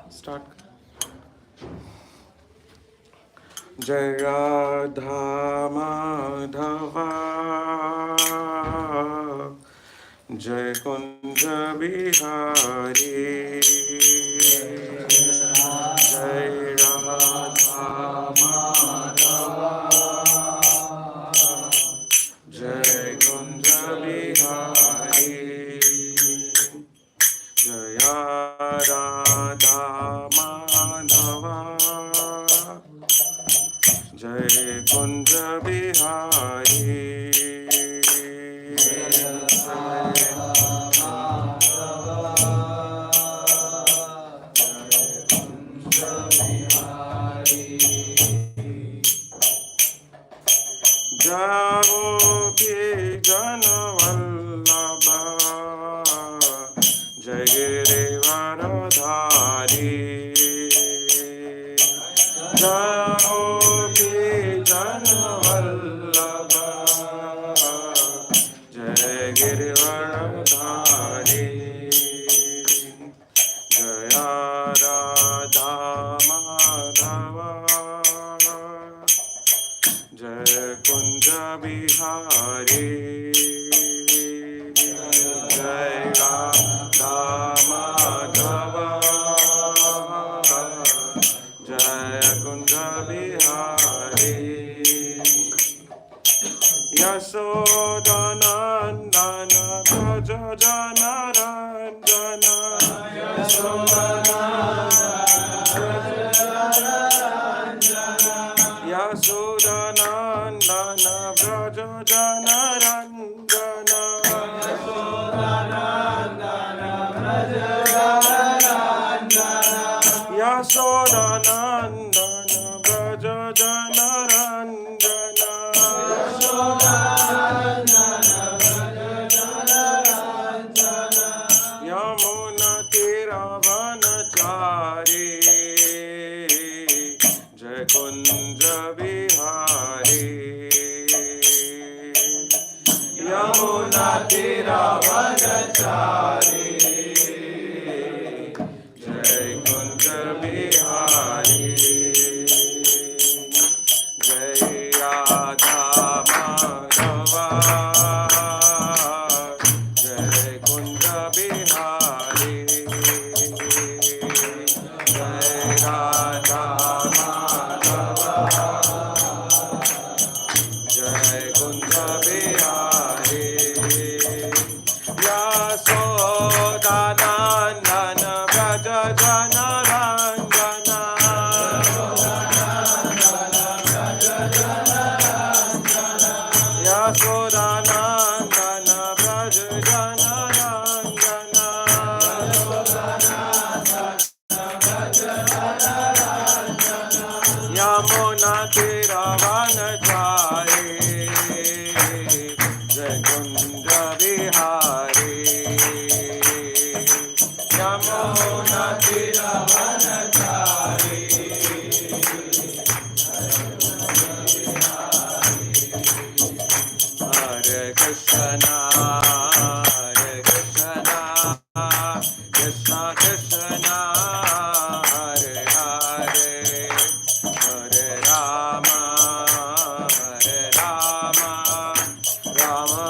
Start. Jai Radha Madhava Jai Kunja Bihari Jai Radha Madhava Jai Kunja Bihari Jaya Radha Madhava Jai Kunja Bihari Javo Ki Janavallabha Jai Girivaradhari Javo Ki Janavallabha Jai Girivaradhari Jaya Radha Madhava Jai Kunja Bihari Jai Radha Madhava Jai Kunja Bihari Yasodhanandana Braja Janaranjana Yasodhanandana Braja Janaranjana Yasodhanandana Braja Janaranjana Yamuna Tiravanachari Jai Kunja Bihari Yamuna Tiravanachari Jai Kunja Bihari Jai Radha Madhava Jai Kunja Bihari Jai Radha Madhava Jai Kunja Bihari Yasodhanandana Braja Janaranjana Yasodhanandana Braja Janaranjana Yamuna Tiravanachari Jai Kunja Bihari Yamuna Tiravanachari Hare Krishna Krishna Krishna Hare Hare Hare Rama Rama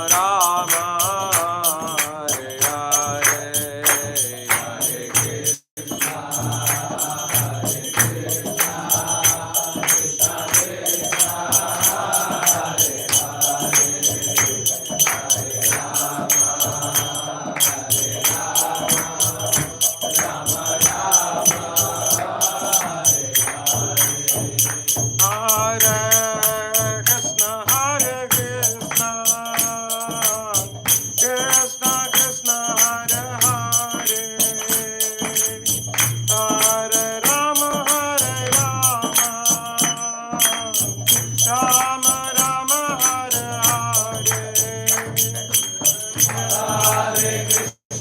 Rama Hare Hare Hare Krishna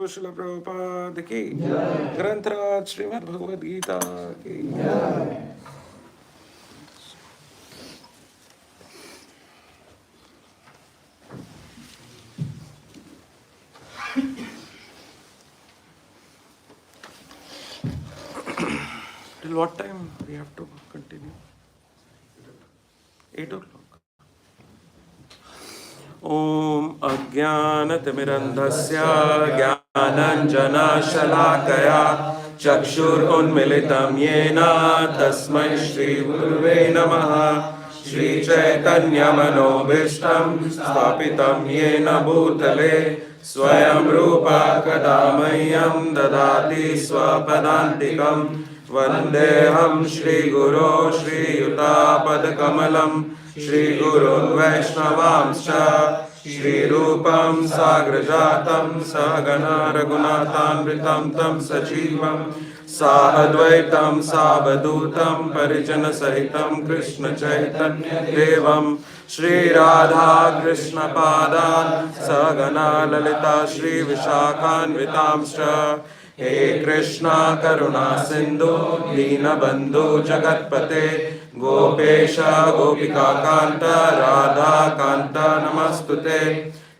Srila Prabhupada की, ग्रंथराज श्रीमद् भगवद गीता की। Till what time we have to continue? 8 o'clock. ॐ अज्ञानतिमिरन्धस्य ज्ञानाञ्जनशलाकया चक्षुरुन्मिलितं येन तस्मै श्रीगुरुवे नमः। श्रीचैतन्यमनोभीष्टं स्थापितं येन भूतले स्वयं रूपा कदा मह्यं ददाति स्वपदान्तिकं। वन्देऽहं श्रीगुरो श्रीयुतापदकमलं श्रीगुरुन् वैष्णवांश्च श्रीरूपं साग्रजातं सहगणा रघुनाथान्वितं तं सजीवं साद्वैतं सावधूतं परिजनसहितं कृष्णचैतन्यदेवं श्रीराधा कृष्णपादान् सहगणा ललिता श्रीविशाखान्वितांश्च। हे कृष्णा करुणा सिंधु दीनबंधु जगत्पते गोपेश गोपिका कांत राधा कांत नमस्तुते।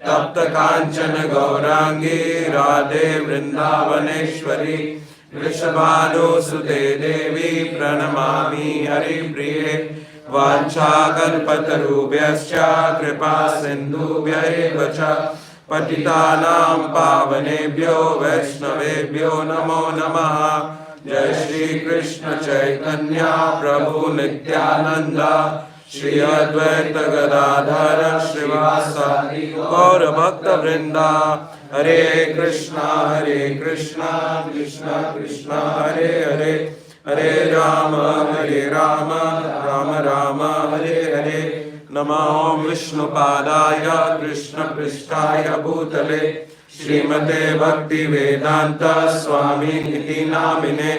तप्त कांचन गौरांगी राधे वृंदावनेश्वरी वृषभानुसुते देवी प्रणमामि हरिप्रिये। वाञ्छाकल्पतरुभ्यश्च कृपा सिन्धुभ्यैव च पतितानां पावनेभ्यो वैष्णवेभ्यो नमो नमः। जय श्री कृष्ण चैतन्य प्रभु नित्यानंद श्री अद्वैत गदाधर श्रीवासादि गौर भक्त वृंदा। हरे कृष्णा कृष्णा कृष्णा हरे हरे, हरे राम राम राम हरे हरे। नमो विष्णुपादाय कृष्णपृष्ठाय भूतले श्रीमते भक्तिवेदांत स्वामिनिति नामिने।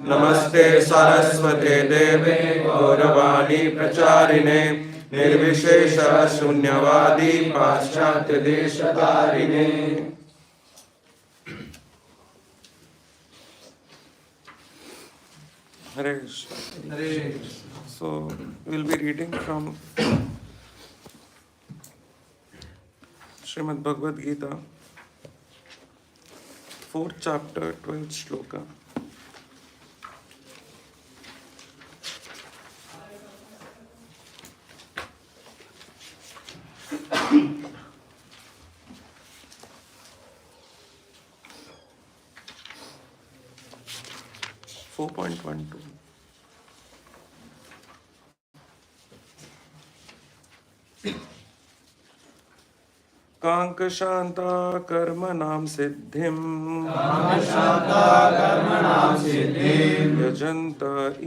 नमस्ते सरस्वते देवे गौरवाणी प्रचारिणे निर्विशेष शून्यवादी पाश्चात्य देशतारिणे। Hare Krishna. So we'll be reading from Srimad Bhagavad Gita, 4th chapter, 12th shloka. कांक्षान्ता कर्मणां सिद्धिं यजन्त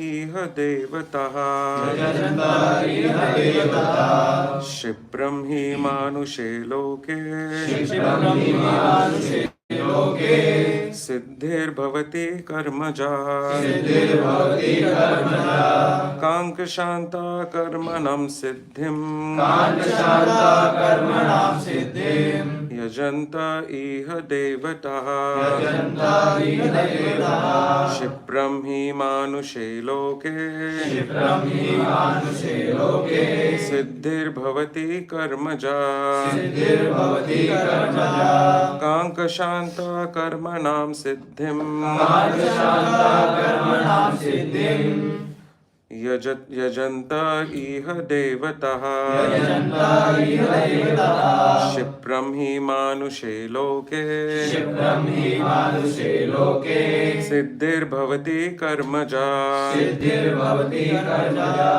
इह देवताः क्षिप्रं हि मानुषे लोके सिद्धिर्भवति कर्मजा। कांक्षान्ता कर्मणां सिद्धिं यजन्त इह देवताः क्षिप्रं हि मानुषे लोके सिद्धिर्भवति कर्मजा। कांक्षान्ता कर्मणां सिद्धिं यजन्त इह देवताः क्षिप्रं हि मानुषे लोके सिद्धिर्भवति कर्मजा।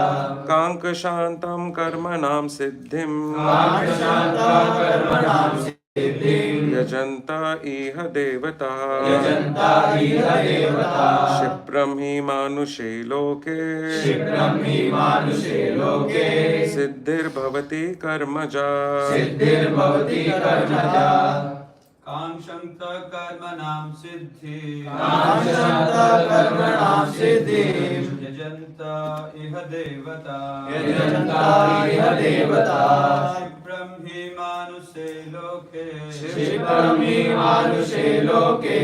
कांक्षान्तं कर्मणां सिद्धिं यजन्त इह देवताः क्षिप्रं हि मानुषे लोके सिद्धिर्भवति कर्मजा। कांक्षन्त कर्मणां सिद्धिं यजन्त इह देवताः क्षिप्रं हि मानुषे लोके क्षिप्रं हि मानुषे लोके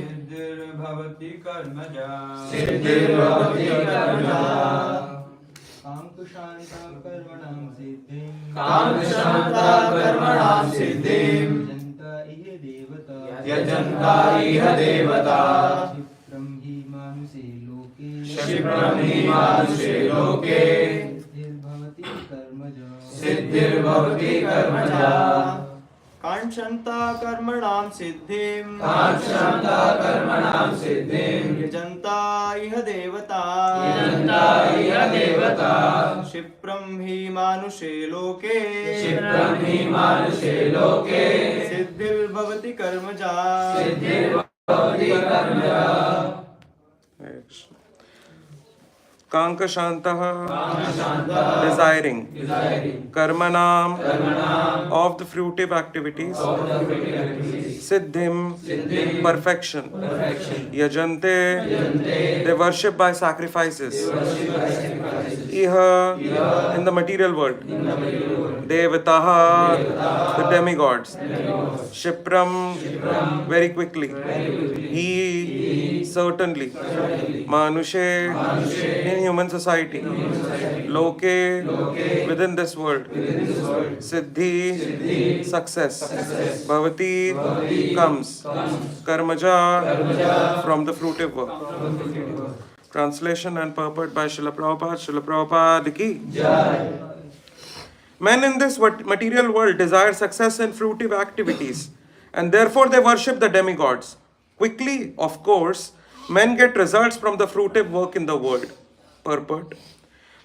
सिद्धिर्भवति कर्मजा सिद्धिर्भवति कर्मजा काङ्क्षान्ता कर्मणां सिद्धिं काङ्क्षान्ता कर्मणां सिद्धिं यजन्त इह देवता यजन्ता इह देवता क्षिप्रं हि मानुषे लोके क्षिप्रं हि मानुषे लोके सिद्धिर्भवति कर्मजा सिद्धिर्भवति कर्मजा काङ्क्षन्ता कर्मणां सिद्धिं काङ्क्षान्ता कर्मणां सिद्धिं यजन्ता इह देवता यजन्ता इह देवता क्षिप्रं हि मानुषे लोके क्षिप्रं हि मानुषे लोके सिद्धिर्भवति कर्मजा सिद्धिर्भवति कर्मजा Kankashantah, काङ्क्षान्तः desiring, desiring karmanam, कर्मणां of the fruitive activities, of the fruitive activities siddhim, siddhim perfection, perfection yajante, yajante they worship by sacrifices, worship by sacrifices iha, in the material world, in the material world devataha, the demigods, demigods shipram, very quickly, he, certainly, manushe, in human society, loke, within this world, siddhi, success, bhavati, comes, karmaja, from the fruitive work. Translation and purport by Srila Prabhupada. Srila Prabhupada ki Jai. Men in this material world desire success in fruitive activities, and therefore they worship the demigods. Quickly, of course, men get results from the fruitive work in the world. Purport.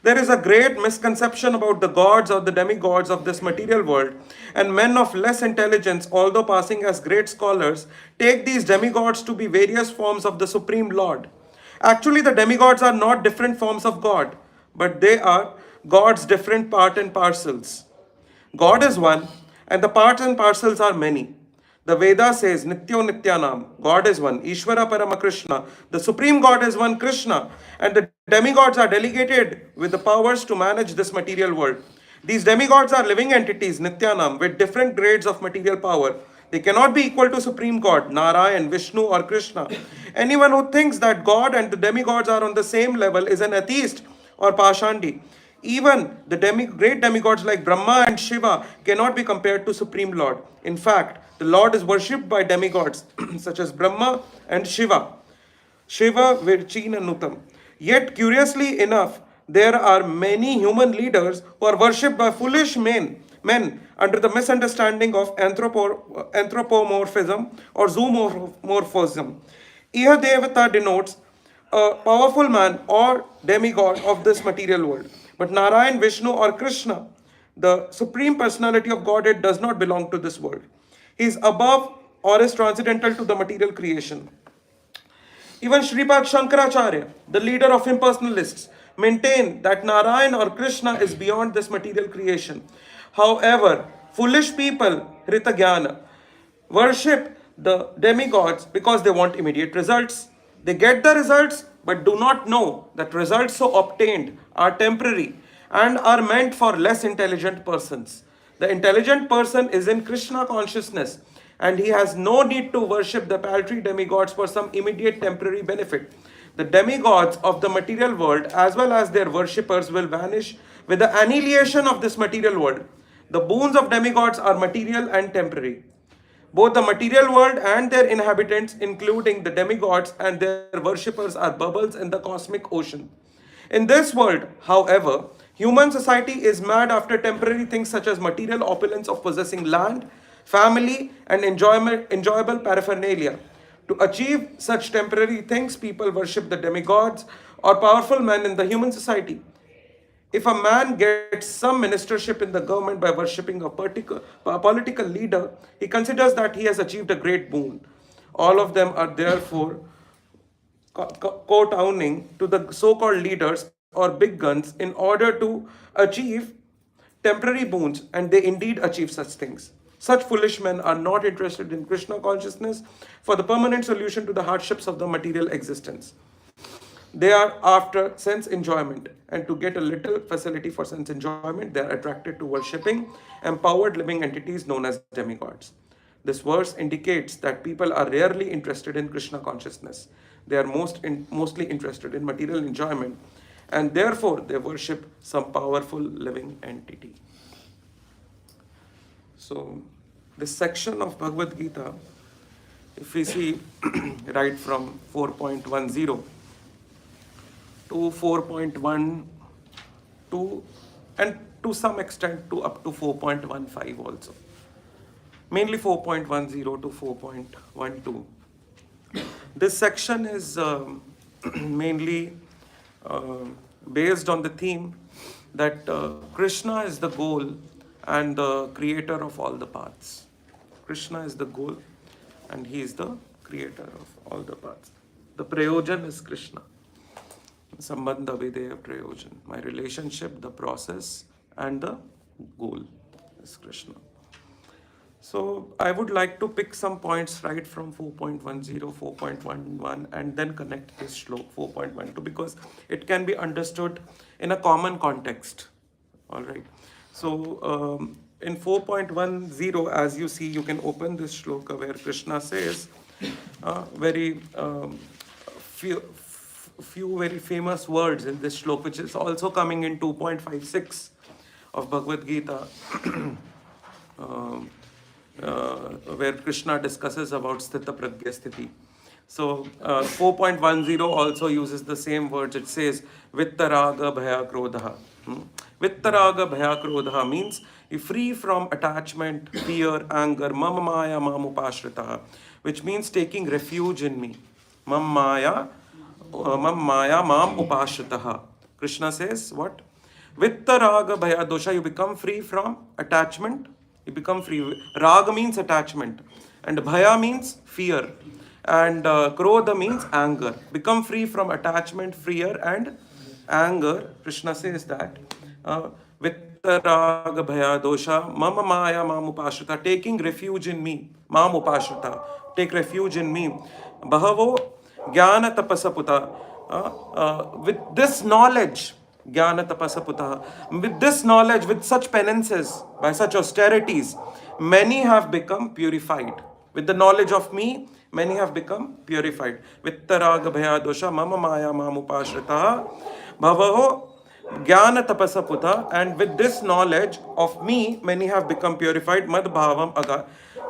There is a great misconception about the gods or the demigods of this material world, and men of less intelligence, although passing as great scholars, take these demigods to be various forms of the Supreme Lord. Actually, the demigods are not different forms of God, but they are God's different part and parcels. God is one, and the parts and parcels are many. The Veda says, Nityo Nityanam, God is one, Ishvara Parama Krishna, the Supreme God is one, Krishna, and the demigods are delegated with the powers to manage this material world. These demigods are living entities, Nityanam, with different grades of material power. They cannot be equal to Supreme God, Narayan, Vishnu, or Krishna. Anyone who thinks that God and the demigods are on the same level is an atheist or Pashandi. Even the great demigods like Brahma and Shiva cannot be compared to Supreme Lord. In fact, the Lord is worshipped by demigods such as Brahma and Shiva. Shiva, Virchin and Nutam. Yet, curiously enough, there are many human leaders who are worshipped by foolish men under the misunderstanding of anthropomorphism or zoomorphism. Iha Devata denotes a powerful man or demigod of this material world. But Narayan, Vishnu, or Krishna, the supreme personality of Godhead, does not belong to this world. He is above or is transcendental to the material creation. Even Sripad Shankaracharya, the leader of impersonalists, maintain that Narayan or Krishna is beyond this material creation. However, foolish people, Hritagyana, worship the demigods because they want immediate results. They get the results but do not know that results so obtained are temporary and are meant for less intelligent persons. The intelligent person is in Krishna consciousness, and he has no need to worship the paltry demigods for some immediate temporary benefit. The demigods of the material world, as well as their worshippers, will vanish with the annihilation of this material world. The boons of demigods are material and temporary. Both the material world and their inhabitants, including the demigods and their worshippers, are bubbles in the cosmic ocean. In this world, however, human society is mad after temporary things such as material opulence of possessing land, family, and enjoyable paraphernalia. To achieve such temporary things, people worship the demigods or powerful men in the human society. If a man gets some ministership in the government by worshipping a political leader, he considers that he has achieved a great boon. All of them are therefore kowtowing to the so-called leaders or big guns in order to achieve temporary boons, and they indeed achieve such things. Such foolish men are not interested in Krishna consciousness for the permanent solution to the hardships of the material existence. They are after sense enjoyment, and to get a little facility for sense enjoyment, they are attracted to worshipping empowered living entities known as demigods. This verse indicates that people are rarely interested in Krishna consciousness. They are mostly interested in material enjoyment, and therefore they worship some powerful living entity. So, this section of Bhagavad Gita, if we see right from 4.10 to 4.12, and to some extent to up to 4.15 also, mainly 4.10 to 4.12. This section is mainly based on the theme that Krishna is the goal and the creator of all the paths. Krishna is the goal and he is the creator of all the paths. The prayojan is Krishna. Sambandha videya prayojan. My relationship, the process, and the goal is Krishna. So I would like to pick some points right from 4.10, 4.11, and then connect this shlok 4.12 because it can be understood in a common context. All right. So in 4.10, as you see, you can open this shloka where Krishna says very few very famous words in this shlok, which is also coming in 2.56 of Bhagavad Gita. Where Krishna discusses about Sthita Pragya Sthiti. So 4.10 also uses the same words. It says Vittaraga Bhaya Krodha. Vittaraga Bhaya Krodha means you free from attachment, fear, anger, Mama Maya Mamupashrita, which means taking refuge in me. Mam Maya Mam Upashritaha. Krishna says what? Vittaraga Bhaya Dosha, you become free from attachment. You become free. Raga means attachment, and Bhaya means fear, and Krodha means anger. Become free from attachment, fear, and anger. Krishna says that Vittaraga Bhaya Dosha Mama Maya Mamupashrita, taking refuge in me. Mamupashrita, take refuge in me. Bahavo Jnana Tapasaputa. With this knowledge, Jnana Tapasaputaha. With this knowledge, with such penances, by such austerities, many have become purified. With the knowledge of me, many have become purified. Vittaraga Bhaya Dosha Mama Maya Mamupashritaha Bhavaho Jnana Tapasaputa. And with this knowledge of me, many have become purified. Mad Bhavam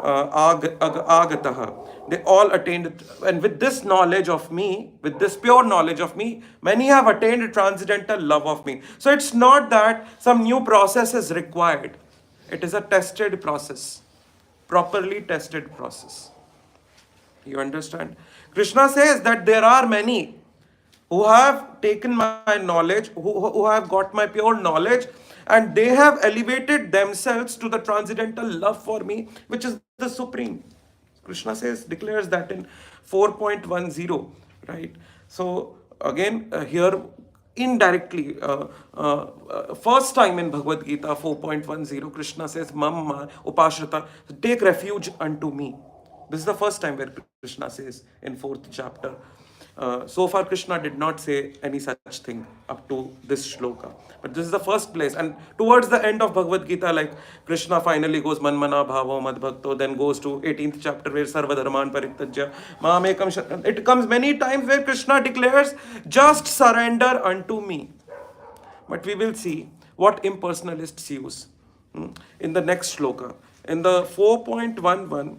Agataha. They all attained it. And with this knowledge of me, with this pure knowledge of me, many have attained transcendental love of me. So it's not that some new process is required. It is a tested process, properly tested process. You understand? Krishna says that there are many who have taken my knowledge, who have got my pure knowledge, and they have elevated themselves to the transcendental love for me, which is the supreme. Krishna says, declares that in 4.10, right? So again, here indirectly, first time in Bhagavad Gita 4.10, Krishna says, Mamma Upashrita, take refuge unto me. This is the first time where Krishna says in 4th chapter. So far Krishna did not say any such thing up to this shloka. But this is the first place. And towards the end of Bhagavad Gita, like Krishna finally goes Manmana Bhavo Madbhakto, then goes to 18th chapter where Sarva Dharman Parityajya Mamekam. It comes many times where Krishna declares, just surrender unto me. But we will see what impersonalists use in the next shloka. In the 4.11,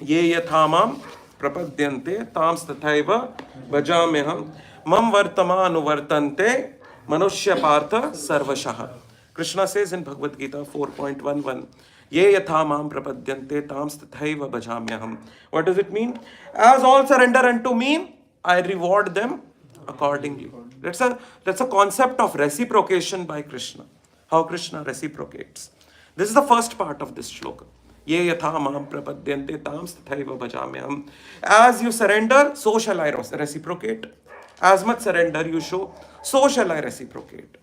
Ye Yathamam Prapadyante Tams Tathaiva Bhajamyaham Mam Vartamanuvartante Manushya Partha Sarvashaha. Krishna says in Bhagavad Gita 4.11, Ye Yathamam Prapadyante Tams Tathaiva Bhajamyaham. What does it mean? As all surrender unto me, I reward them accordingly. That's a concept of reciprocation by Krishna. How Krishna reciprocates. This is the first part of this shloka. Ye yatha maham prapadyante tams tathaiva bhajamyaham. As you surrender, so shall I reciprocate. As much surrender you show, so shall I reciprocate.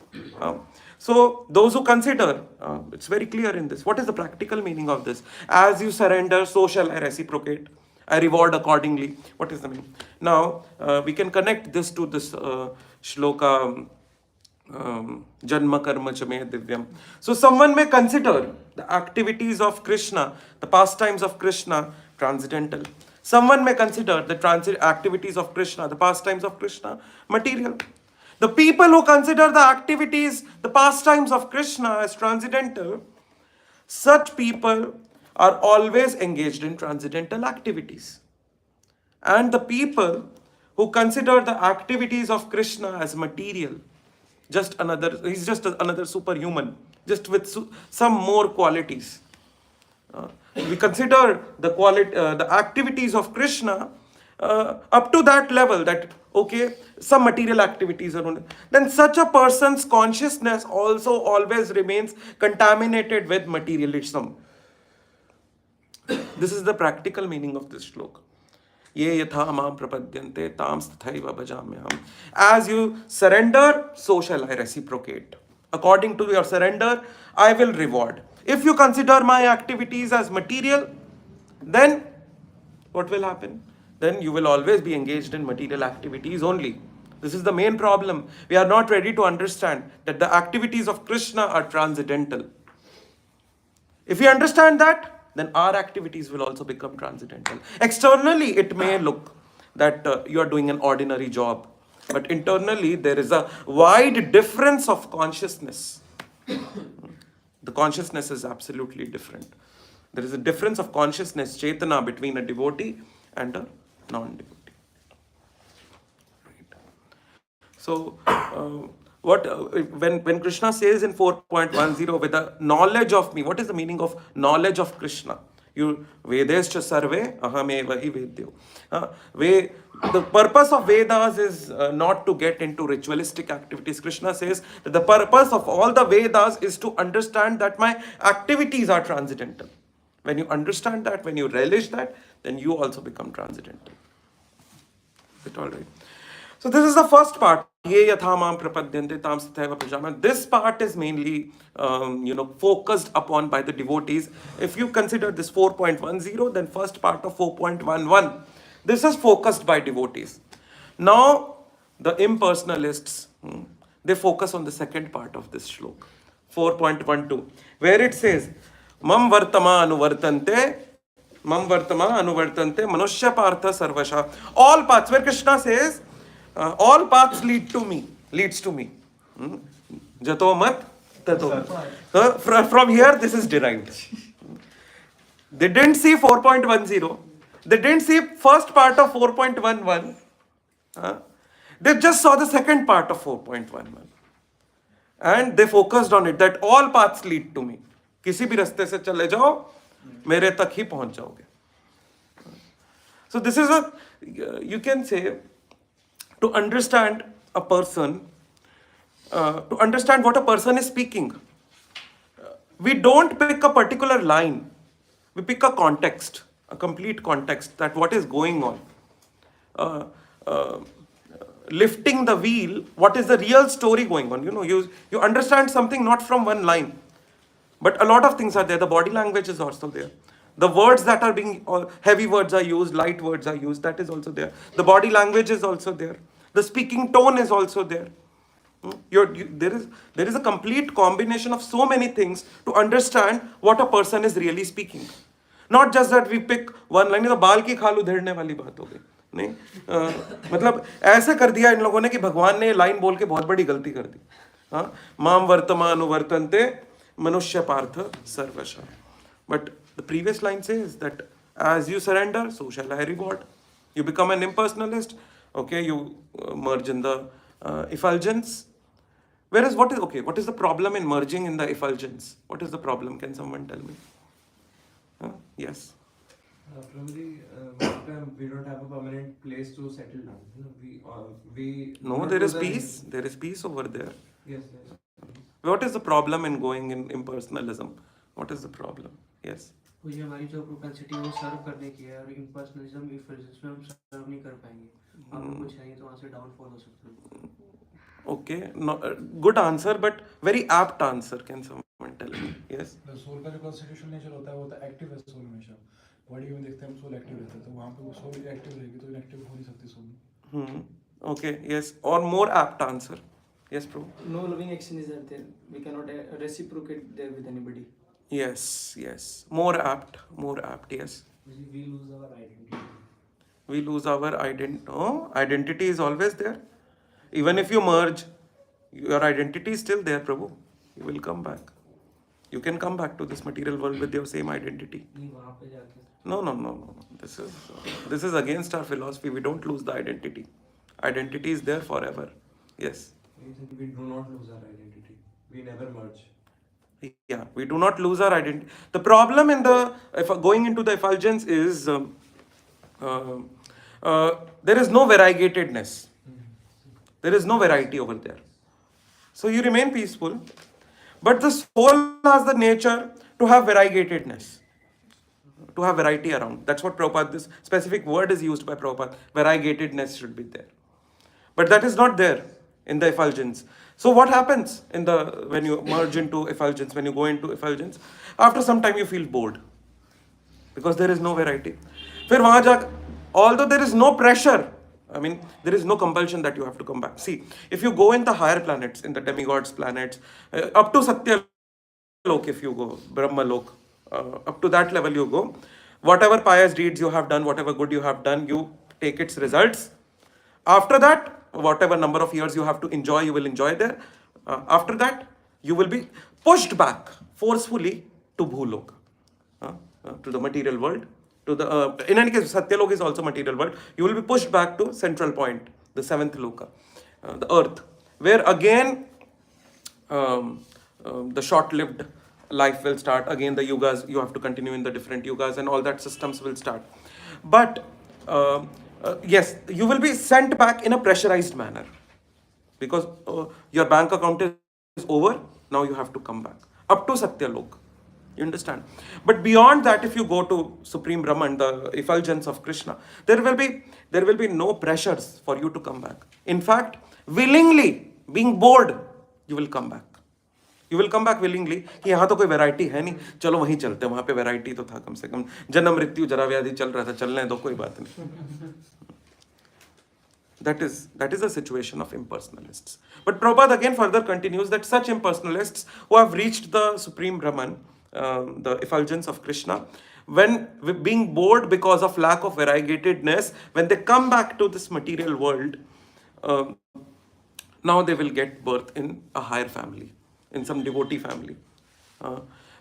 So those who consider, it's very clear in this. What is the practical meaning of this? As you surrender, so shall I reciprocate. I reward accordingly. What is the meaning? Now, we can connect this to this shloka Janma karma cha me divyam. So someone may consider the activities of Krishna, the pastimes of Krishna, transcendental. Someone may consider the activities of Krishna, the pastimes of Krishna, material. The people who consider the activities, the pastimes of Krishna as transcendental, such people are always engaged in transcendental activities. And the people who consider the activities of Krishna as material, he's just another superhuman, just with some more qualities. We consider the activities of Krishna up to that level that, okay, some material activities are only. Then such a person's consciousness also always remains contaminated with materialism. This is the practical meaning of this shloka. Ye yatha mam prapadyante tam stathaiva bhajamyaham. As you surrender, so shall I reciprocate. According to your surrender, I will reward. If you consider my activities as material, then what will happen? Then you will always be engaged in material activities only. This is the main problem. We are not ready to understand that the activities of Krishna are transcendental. If we understand that, then our activities will also become transcendental. Externally, it may look that you are doing an ordinary job, but internally, there is a wide difference of consciousness. The consciousness is absolutely different. There is a difference of consciousness, Chetana, between a devotee and a non-devotee. So, when Krishna says in 4.10, with the knowledge of me, what is the meaning of knowledge of Krishna? You Vedescha sarve ahameva hi vedyo. The purpose of Vedas is not to get into ritualistic activities. Krishna says that the purpose of all the Vedas is to understand that my activities are transcendental. When you understand that, when you relish that, then you also become transcendental. Is it all right? So this is the first part. Ye yatha mam prapadyante tam sathaiva prajama. This part is mainly, focused upon by the devotees. If you consider this 4.10, then first part of 4.11, this is focused by devotees. Now, the impersonalists, they focus on the second part of this shlok, 4.12, where it says, Mam vartama anuvartante manushya partha sarvasha. All paths, where Krishna says, all paths leads to me. Jato mat tato. From here, this is derived. They didn't see 4.10. They didn't see first part of 4.11. They just saw the second part of 4.11. And they focused on it, that all paths lead to me. किसी भी रास्ते से चले जाओ, मेरे तक ही पहुंच जाओगे. So this is you can say, to understand a person, to understand what a person is speaking, we don't pick a particular line. We pick a context, a complete context, that what is going on. Lifting the wheel, what is the real story going on? You understand something not from one line. But a lot of things are there. The body language is also there. The words that are being, heavy words are used, light words are used, that is also there. The body language is also there. The speaking tone is also there. There is a complete combination of so many things to understand what a person is really speaking. Not just that we pick one line. तो बाल की खाल उधेड़ने वाली बात हो गई. नहीं, मतलब ऐसे कर दिया इन लोगों ने कि भगवान ने लाइन बोल के बहुत बड़ी गलती कर दी. माम वर्तमा अनुवर्तन्ते मनुष्य पार्थ सर्वशः. But the previous line says that as you surrender, so shall I reward. You become an impersonalist. Okay, you merge in the effulgence. Whereas what is the problem in merging in the effulgence? What is the problem? Can someone tell me? Yes. Probably we don't have a permanent place to settle down. No, there is peace. There is peace over there. Yes. What is the problem in going in impersonalism? What is the problem? Yes. ये हमारी जो propensity वो सर्व करने की है, और इम्पर्सनलिज्म इफर्जिज्म हम सर्व नहीं कर पाएंगे. हम कुछ है तो वहाँ से डाउनफॉल हो सकता है. Okay, no, good answer, but very apt answer. Can someone tell me? Yes. The soul का जो constitutional nature होता है वो तो active है soul हमेशा. Body में देखते हैं हम soul active रहता है, तो वहाँ पे वो soul active रहेगी तो inactive हो नहीं सकती soul. Okay. Yes. Or more apt answer. Yes, Prabhu. No loving action is there. We cannot reciprocate there with anybody. Yes, yes. More apt, yes. We lose our identity. We lose our identity. No, identity is always there. Even if you merge, your identity is still there, Prabhu. You will come back. You can come back to this material world with your same identity. नहीं वहाँ पे जाके No, no, no, no. This is against our philosophy. We don't lose the identity. Identity is there forever. Yes. we do not lose our identity. We never merge. Yeah, we do not lose our identity. The problem in the going into the effulgence is there is no variegatedness. There is no variety over there. So you remain peaceful, but the soul has the nature to have variegatedness, to have variety around. That's what Prabhupada, this specific word is used by Prabhupada. Variegatedness should be there. But that is not there in the effulgence. So what happens when you merge into effulgence, when you go into effulgence? After some time you feel bored because there is no variety. फिर वहाँ जा, although there is no pressure, I mean, there is no compulsion that you have to come back. See, if you go in the higher planets, in the demigods planets, up to Satya Lok, if you go, Brahma Lok, up to that level you go, whatever pious deeds you have done, whatever good you have done, you take its results. After that, whatever number of years you have to enjoy, you will enjoy there. After that, you will be pushed back forcefully to Bhulok, to the material world. In any case, Satyalok is also material world. You will be pushed back to central point, the seventh loka, the earth, where again the short-lived life will start. Again, the yugas, you have to continue in the different yugas, and all that systems will start. But yes, you will be sent back in a pressurized manner because your bank account is over. Now you have to come back up to Satyalok. You understand? But beyond that, if you go to Supreme Brahman, the effulgence of Krishna, there will be no pressures for you to come back. In fact, willingly, being bored, you will come back. You will come back willingly कि यहाँ तो कोई variety है नहीं, चलो वहीं चलते हैं, वहाँ पे वैरायटी तो था कम से कम, जन्म मृत्यु जरा व्याधि चल रहा था, चलने दो, कोई बात नहीं. That is a situation of impersonalists. But Prabhupada again further continues that such impersonalists who have reached the Supreme Brahman, the effulgence of Krishna, when being bored because of lack of variegatedness, when they come back to this material world, now they will get birth in a higher family, in some devotee family,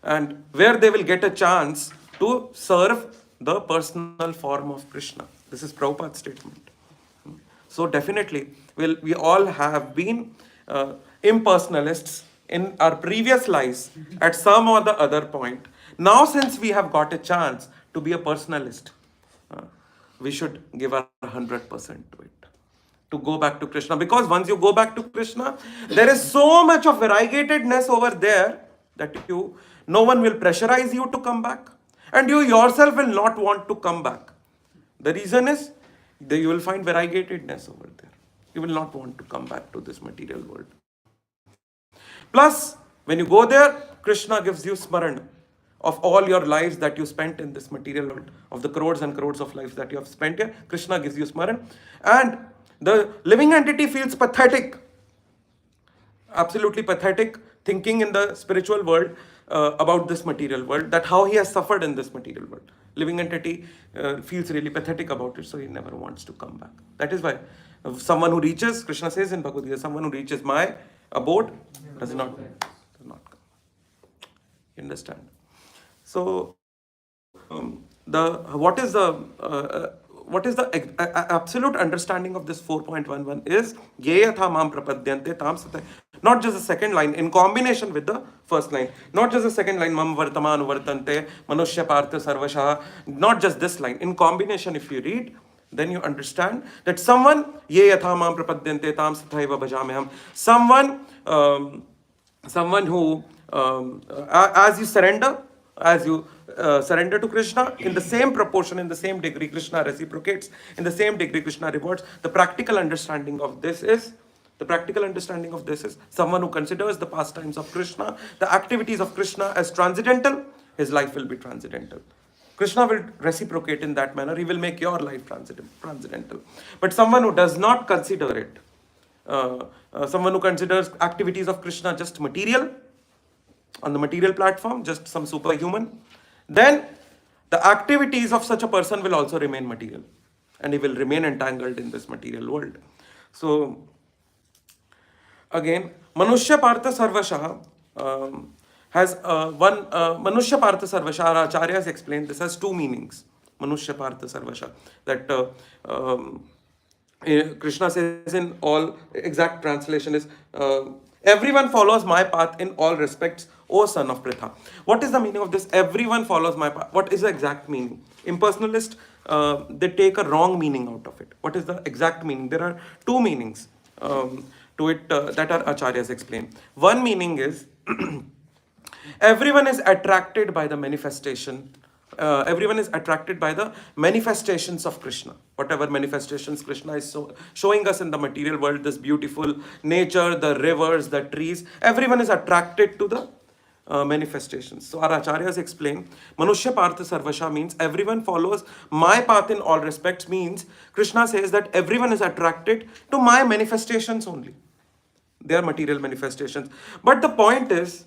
and where they will get a chance to serve the personal form of Krishna. This is Prabhupada's statement. So definitely, we all have been impersonalists in our previous lives at some or the other point. Now, since we have got a chance to be a personalist, we should give our 100% to it, to go back to Krishna. Because once you go back to Krishna, there is so much of variegatedness over there that no one will pressurize you to come back, and you yourself will not want to come back. The reason is that you will find variegatedness over there. You will not want to come back to this material world. Plus, when you go there, Krishna gives you smaran of all your lives that you spent in this material world, of the crores and crores of lives that you have spent here. Krishna gives you smaran, and the living entity feels pathetic, absolutely pathetic, thinking in the spiritual world about this material world, that how he has suffered in this material world. Living entity feels really pathetic about it, so he never wants to come back. That is why someone who reaches, Krishna says in Bhagavad Gita, someone who reaches my abode does not come. You understand? So, what is the absolute understanding of this 4.11 is Yeyatha mam prapadyante tam satya. Not just the second line, in combination with the first line. Not just the second line, mam vartaman vartante, manushya partha sarvasha. Not just this line. In combination, if you read, then you understand that someone, Yeyatha mam prapadyante tam sathaiva bhajameham. Someone who, as you surrender to Krishna, in the same proportion, in the same degree, Krishna reciprocates, in the same degree, Krishna rewards. The practical understanding of this is someone who considers the pastimes of Krishna, the activities of Krishna as transcendental, his life will be transcendental. Krishna will reciprocate in that manner. He will make your life transcendental. But someone who does not consider it, someone who considers activities of Krishna just material, on the material platform, just some superhuman, then the activities of such a person will also remain material, and he will remain entangled in this material world. So again, Manushya Partha Sarvasha has one, Manushya Partha Sarvasha, our acharyas explained this has two meanings. Manushya Partha Sarvasha, that Krishna says in all, exact translation is, everyone follows my path in all respects, O son of Pritha. What is the meaning of this? Everyone follows my path. What is the exact meaning? Impersonalists, they take a wrong meaning out of it. What is the exact meaning? There are two meanings to it that our acharyas explain. One meaning is everyone is attracted by the manifestation. Everyone is attracted by the manifestations of Krishna. Whatever manifestations Krishna is showing us in the material world, this beautiful nature, the rivers, the trees, everyone is attracted to the manifestations. So our acharyas explain, Manushya Partha Sarvasha means everyone follows my path in all respects, means Krishna says that everyone is attracted to my manifestations only. They are material manifestations. But the point is,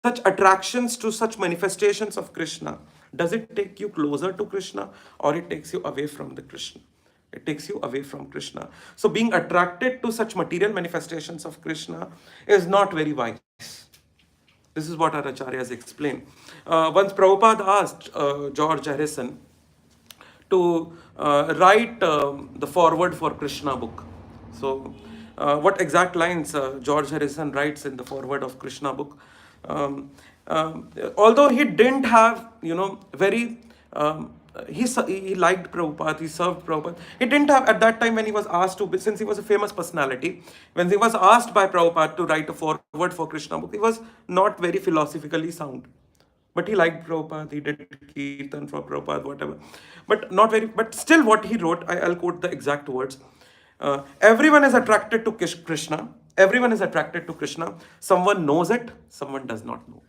such attractions to such manifestations of Krishna, does it take you closer to Krishna, or it takes you away from the Krishna? It takes you away from Krishna. So being attracted to such material manifestations of Krishna is not very wise. This is what our acharyas explain. Once Prabhupada asked George Harrison to write the foreword for Krishna book. So what exact lines George Harrison writes in the foreword of Krishna book? Although he didn't have, very, he liked Prabhupada, he served Prabhupada. He didn't have, at that time when he was asked to, since he was a famous personality, when he was asked by Prabhupada to write a foreword for Krishna book, he was not very philosophically sound. But he liked Prabhupada, he did Kirtan for Prabhupada, whatever. But still what he wrote, I'll quote the exact words. Everyone is attracted to Krishna. Everyone is attracted to Krishna. Someone knows it, someone does not know.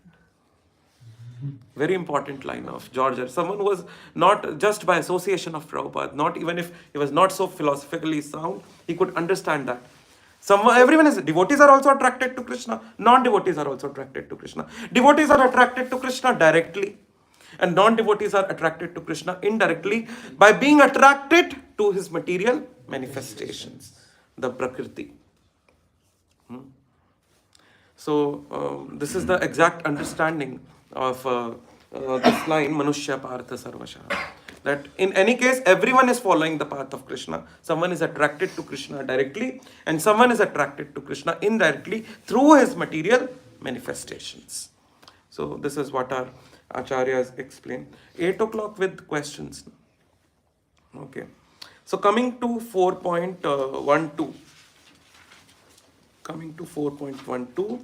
Very important line of George. Someone who was not just by association of Prabhupada, not even if he was not so philosophically sound, he could understand that. Everyone is, devotees are also attracted to Krishna. Non-devotees are also attracted to Krishna. Devotees are attracted to Krishna directly, and non-devotees are attracted to Krishna indirectly by being attracted to his material manifestations, the Prakriti. So this is the exact understanding of this line, Manushya Partha Sarvasha. That in any case, everyone is following the path of Krishna. Someone is attracted to Krishna directly, and someone is attracted to Krishna indirectly through his material manifestations. So this is what our acharyas explain. 8 o'clock with questions. Okay. So coming to 4.12. Coming to 4.12,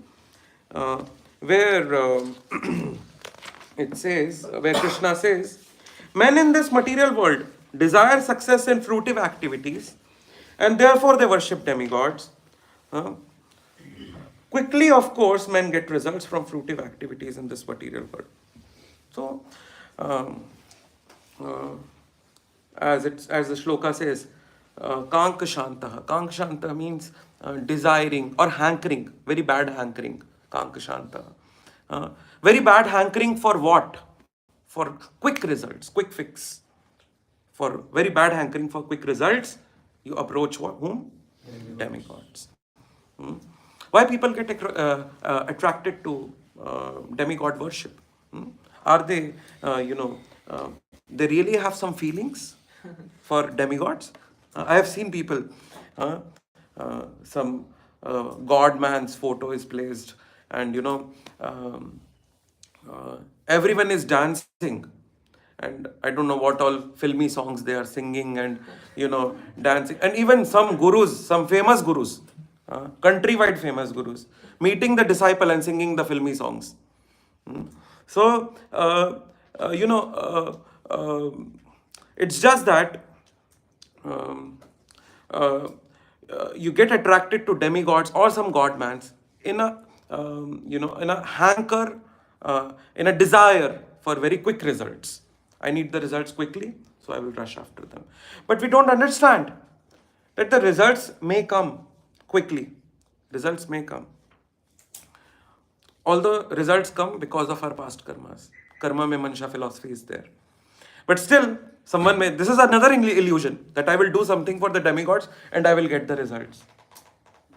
where it says, where Krishna says, men in this material world desire success in fruitive activities, and therefore they worship demigods. Quickly, of course, men get results from fruitive activities in this material world. So, as the shloka says, Kanka Shantaha. Kanka Shanta means desiring or hankering, very bad hankering. Kanka Shantaha. Very bad hankering for what? For quick results, quick fix. For very bad hankering for quick results, you approach whom? Demigods. Why people get attracted to demigod worship? Are they, they really have some feelings for demigods? I have seen people, some god man's photo is placed, and everyone is dancing, and I don't know what all filmy songs they are singing, and dancing, and even some gurus, some famous gurus, countrywide famous gurus, meeting the disciple and singing the filmy songs. So it's just that you get attracted to demigods or some godmans in a in a hanker, in a desire for very quick results. I need the results quickly, so I will rush after them. But we don't understand that the results may come, quickly. Results may come. Although results come because of our past karmas. Karma mein mansha philosophy is there. But still, someone may, this is another illusion, that I will do something for the demigods and I will get the results.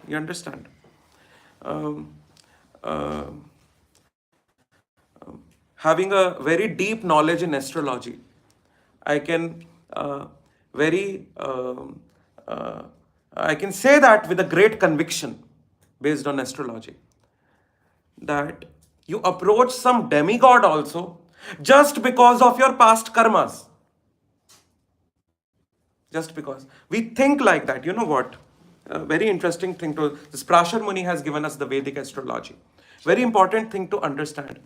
You understand? Um, uh, Having a very deep knowledge in astrology, I can very I can say that with a great conviction based on astrology, that you approach some demigod also just because of your past karmas. Just because we think like that. You know what? A very interesting thing to this Prashar Muni has given us the Vedic astrology. Very important thing to understand.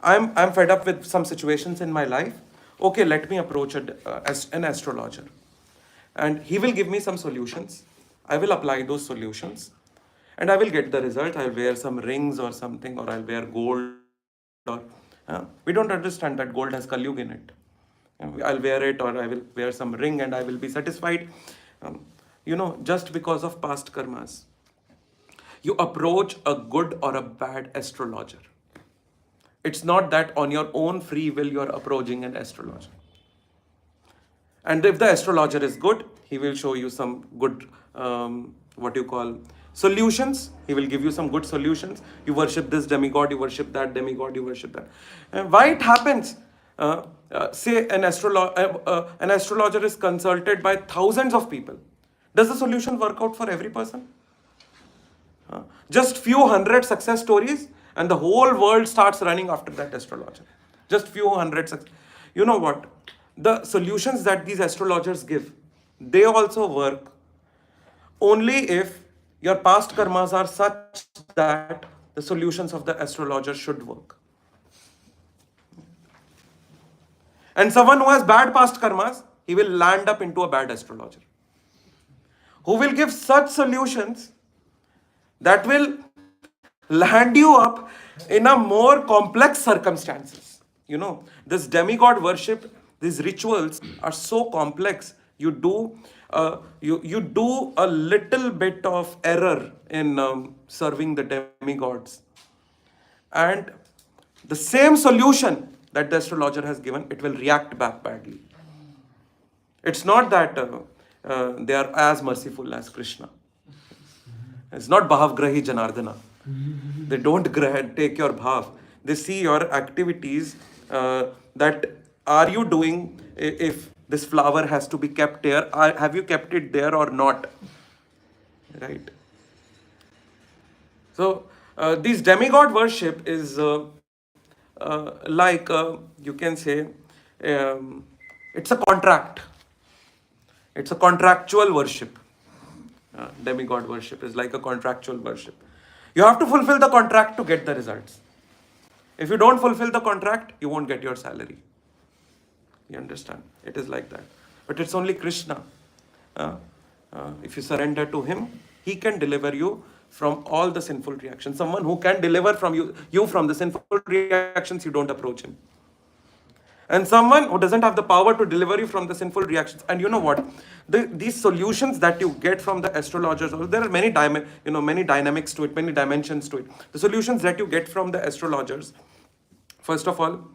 I'm fed up with some situations in my life. Okay, let me approach an astrologer, and he will give me some solutions. I will apply those solutions, and I will get the result. I'll wear some rings or something, or I'll wear gold. Or we don't understand that gold has Kalyug in it. I'll wear it, or I will wear some ring and I will be satisfied. Just because of past karmas. You approach a good or a bad astrologer. It's not that on your own free will you're approaching an astrologer. And if the astrologer is good, he will show you some good, solutions. He will give you some good solutions. You worship this demigod, you worship that demigod, you worship that. And why it happens? Say an astrologer is consulted by thousands of people. Does the solution work out for every person? Just few hundred success stories and the whole world starts running after that astrologer. Just few hundred You know what? The solutions that these astrologers give, they also work only if your past karmas are such that the solutions of the astrologer should work. And someone who has bad past karmas, he will land up into a bad astrologer, who will give such solutions that will land you up in a more complex circumstances. This demigod worship, these rituals are so complex. You do a little bit of error in serving the demigods, and the same solution that the astrologer has given, it will react back badly. It's not that they are as merciful as Krishna. It's not Bhavgrahi Janardana. They don't take your bhav. They see your activities, that are you doing, if this flower has to be kept there, have you kept it there or not? Right? So, this demigod worship is you can say, it's a contract. It's a contractual worship. Demigod worship is like a contractual worship. You have to fulfill the contract to get the results. If you don't fulfill the contract, you won't get your salary. You understand? It is like that. But it's only Krishna. If you surrender to him, he can deliver you from all the sinful reactions. Someone who can deliver from you from the sinful reactions, you don't approach him. And someone who doesn't have the power to deliver you from the sinful reactions. And you know what? These solutions that you get from the astrologers, there are many dynamics to it, many dimensions to it. The solutions that you get from the astrologers, first of all,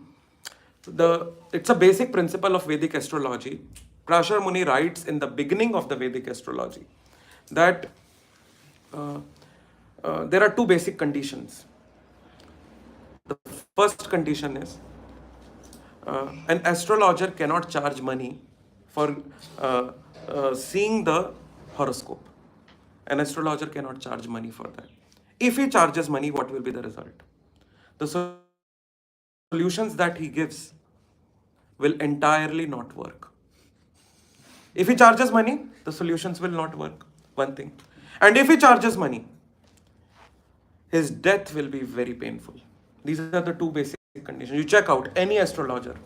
it's a basic principle of Vedic astrology. Prashar Muni writes in the beginning of the Vedic astrology that there are two basic conditions. The first condition is, an astrologer cannot charge money for seeing the horoscope. An astrologer cannot charge money for that. If he charges money, what will be the result? The solutions that he gives will entirely not work. If he charges money, the solutions will not work. One thing. And if he charges money, his death will be very painful. These are the two basic conditions. You check out any astrologer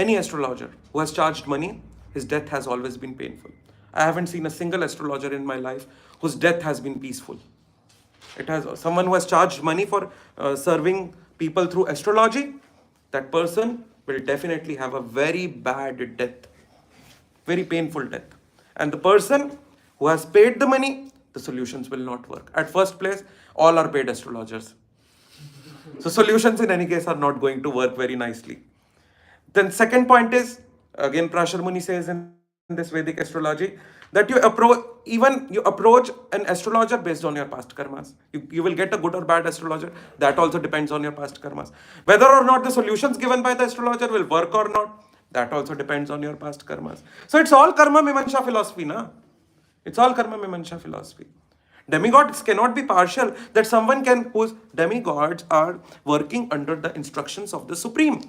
who has charged money, his death has always been painful. I haven't seen a single astrologer in my life whose death has been peaceful. It has someone who has charged money for serving people through astrology. That person will definitely have a very bad death, very painful death. And the person who has paid the money, the the solutions will not work. At first place, all are paid astrologers. So solutions in any case are not going to work very nicely. Then second point is, again Prashar Muni says in this Vedic astrology, that you approach an astrologer based on your past karmas. You will get a good or bad astrologer. That also depends on your past karmas. Whether or not the solutions given by the astrologer will work or not, that also depends on your past karmas. So it's all karma mimamsha philosophy, na? It's all karma mimamsha philosophy. Demigods cannot be partial, that someone whose demigods are working under the instructions of the Supreme.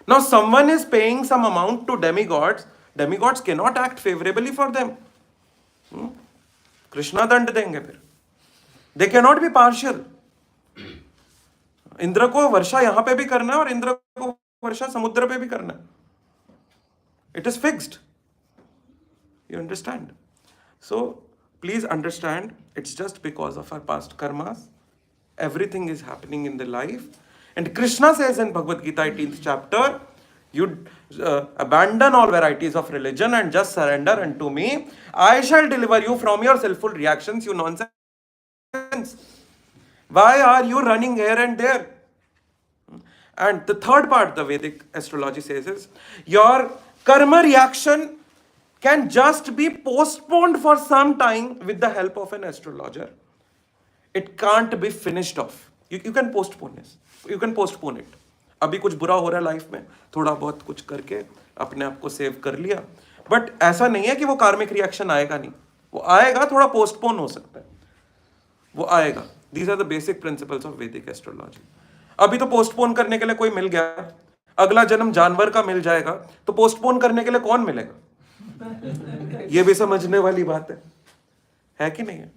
Now someone is paying some amount to demigods cannot act favorably for them. Krishna dand denge phir. They cannot be partial. Indra को वर्षा यहाँ पे भी करना है और इंद्र को वर्षा समुद्र पे भी करना है. It is fixed. You understand? So please understand, it's just because of our past karmas. Everything is happening in the life. And Krishna says in Bhagavad Gita 18th chapter, you abandon all varieties of religion and just surrender unto me. I shall deliver you from your selfful reactions, you nonsense. Why are you running here and there? And the third part the Vedic astrology says is, your karma reaction can just be postponed for some time with the help of an astrologer. It can't be finished off. You can postpone this. You can postpone it. अभी कुछ बुरा हो रहा है life में, थोड़ा बहुत कुछ करके अपने आप को सेव कर लिया, बट ऐसा नहीं है कि वो कार्मिक रिएक्शन आएगा नहीं. वो आएगा, थोड़ा पोस्टपोन हो सकता है, वो आएगा. These are the basic principles of Vedic astrology. अभी तो पोस्टपोन करने के लिए कोई मिल गया, अगला जन्म जानवर का मिल जाएगा, तो पोस्टपोन करने के लिए कौन मिलेगा? ये भी समझने वाली बात है कि नहीं है?